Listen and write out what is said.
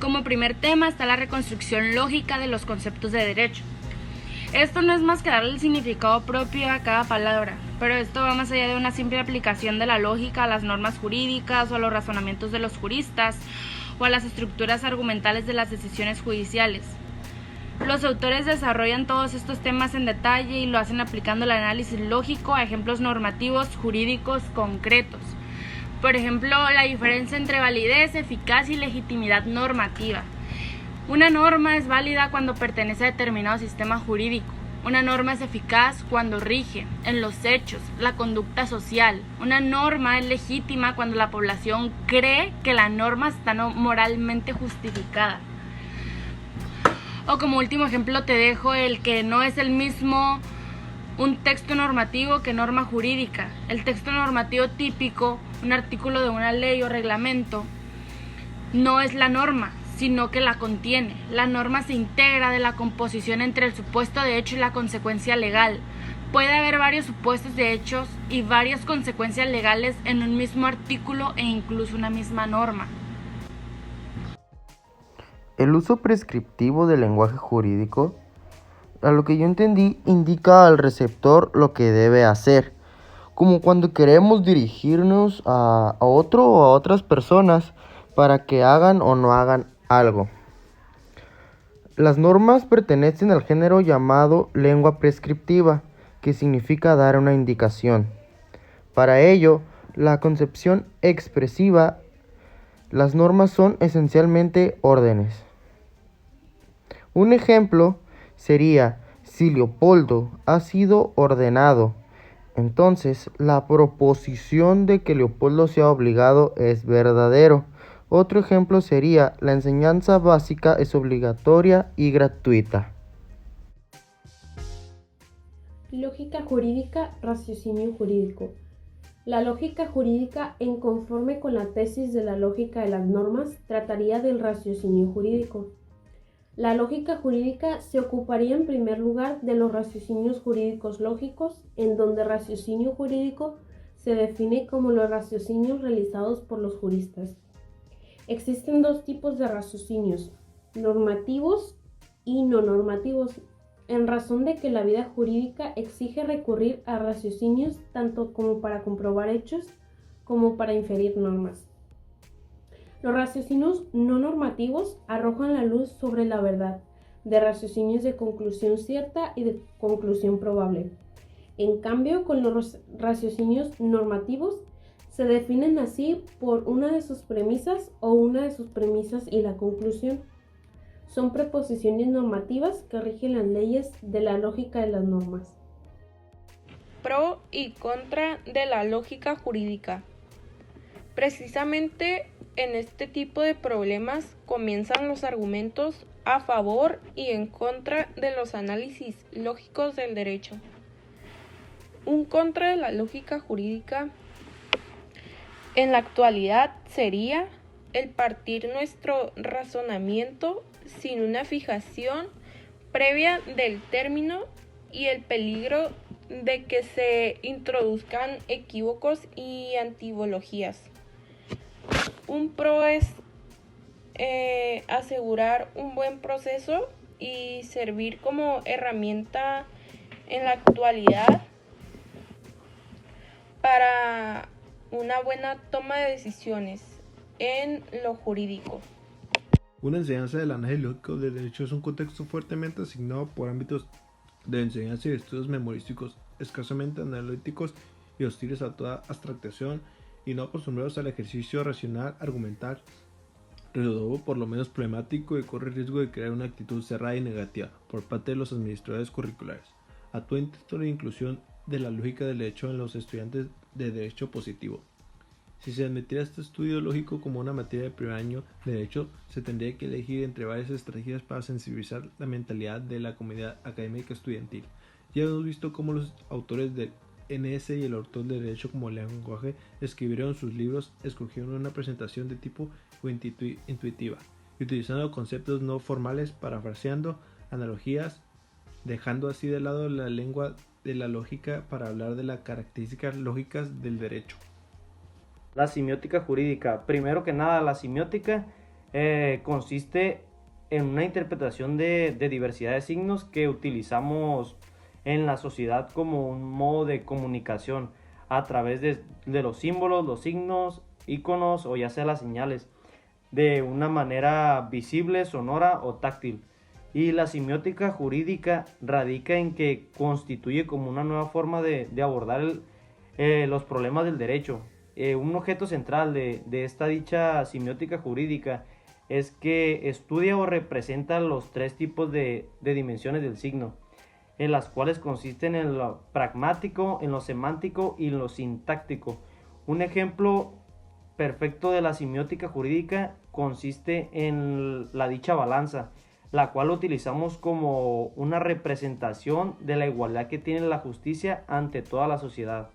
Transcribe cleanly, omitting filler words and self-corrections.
Como primer tema está la reconstrucción lógica de los conceptos de derecho. Esto no es más que darle el significado propio a cada palabra, pero esto va más allá de una simple aplicación de la lógica a las normas jurídicas o a los razonamientos de los juristas o a las estructuras argumentales de las decisiones judiciales. Los autores desarrollan todos estos temas en detalle y lo hacen aplicando el análisis lógico a ejemplos normativos jurídicos concretos. Por ejemplo, la diferencia entre validez, eficacia y legitimidad normativa. Una norma es válida cuando pertenece a determinado sistema jurídico. Una norma es eficaz cuando rige en los hechos, la conducta social. Una norma es legítima cuando la población cree que la norma está moralmente justificada. O como último ejemplo te dejo el que no es el mismo un texto normativo que norma jurídica. El texto normativo típico, un artículo de una ley o reglamento, no es la norma, sino que la contiene. La norma se integra de la composición entre el supuesto de hecho y la consecuencia legal. Puede haber varios supuestos de hechos y varias consecuencias legales en un mismo artículo e incluso una misma norma. El uso prescriptivo del lenguaje jurídico, a lo que yo entendí, indica al receptor lo que debe hacer, como cuando queremos dirigirnos a otro o a otras personas para que hagan o no hagan algo. Las normas pertenecen al género llamado lengua prescriptiva, que significa dar una indicación. Para ello, la concepción expresiva, las normas son esencialmente órdenes. Un ejemplo sería: si Leopoldo ha sido ordenado, entonces la proposición de que Leopoldo sea obligado es verdadero. Otro ejemplo sería: la enseñanza básica es obligatoria y gratuita. Lógica jurídica, raciocinio jurídico. La lógica jurídica, en conforme con la tesis de la lógica de las normas, trataría del raciocinio jurídico. La lógica jurídica se ocuparía en primer lugar de los raciocinios jurídicos lógicos, en donde raciocinio jurídico se define como los raciocinios realizados por los juristas. Existen dos tipos de raciocinios: normativos y no normativos, en razón de que la vida jurídica exige recurrir a raciocinios tanto como para comprobar hechos como para inferir normas. Los raciocinios no normativos arrojan la luz sobre la verdad, de raciocinios de conclusión cierta y de conclusión probable. En cambio, con los raciocinios normativos se definen así por una de sus premisas o una de sus premisas y la conclusión. Son preposiciones normativas que rigen las leyes de la lógica de las normas. Pro y contra de la lógica jurídica. Precisamente en este tipo de problemas comienzan los argumentos a favor y en contra de los análisis lógicos del derecho. Un contra de la lógica jurídica en la actualidad sería el partir nuestro razonamiento sin una fijación previa del término y el peligro de que se introduzcan equívocos y antivologías. Un pro es asegurar un buen proceso y servir como herramienta en la actualidad para una buena toma de decisiones en lo jurídico. Una enseñanza del análisis lógico del derecho es un contexto fuertemente asignado por ámbitos de enseñanza y estudios memorísticos, escasamente analíticos y hostiles a toda abstracción y no acostumbrados al ejercicio racional, argumental, o por lo menos problemático, y corre el riesgo de crear una actitud cerrada y negativa por parte de los administradores curriculares. Actúa intento de inclusión de la lógica del derecho en los estudiantes de derecho positivo. Si se admitiera este estudio lógico como una materia de primer año de derecho, se tendría que elegir entre varias estrategias para sensibilizar la mentalidad de la comunidad académica estudiantil. Ya hemos visto cómo los autores del NS y el autor de derecho como lenguaje escribieron sus libros, escogieron una presentación de tipo intuitiva, utilizando conceptos no formales, parafraseando analogías, dejando así de lado la lengua de la lógica para hablar de las características lógicas del derecho. La semiótica jurídica. Primero que nada, la semiótica consiste en una interpretación de diversidad de signos que utilizamos en la sociedad como un modo de comunicación a través de los símbolos, los signos, iconos o ya sea las señales, de una manera visible, sonora o táctil. Y la semiótica jurídica radica en que constituye como una nueva forma de abordar los problemas del derecho. Un objeto central de esta dicha semiótica jurídica es que estudia o representa los tres tipos de dimensiones del signo, en las cuales consisten en lo pragmático, en lo semántico y en lo sintáctico. Un ejemplo perfecto de la semiótica jurídica consiste en la dicha balanza, la cual utilizamos como una representación de la igualdad que tiene la justicia ante toda la sociedad.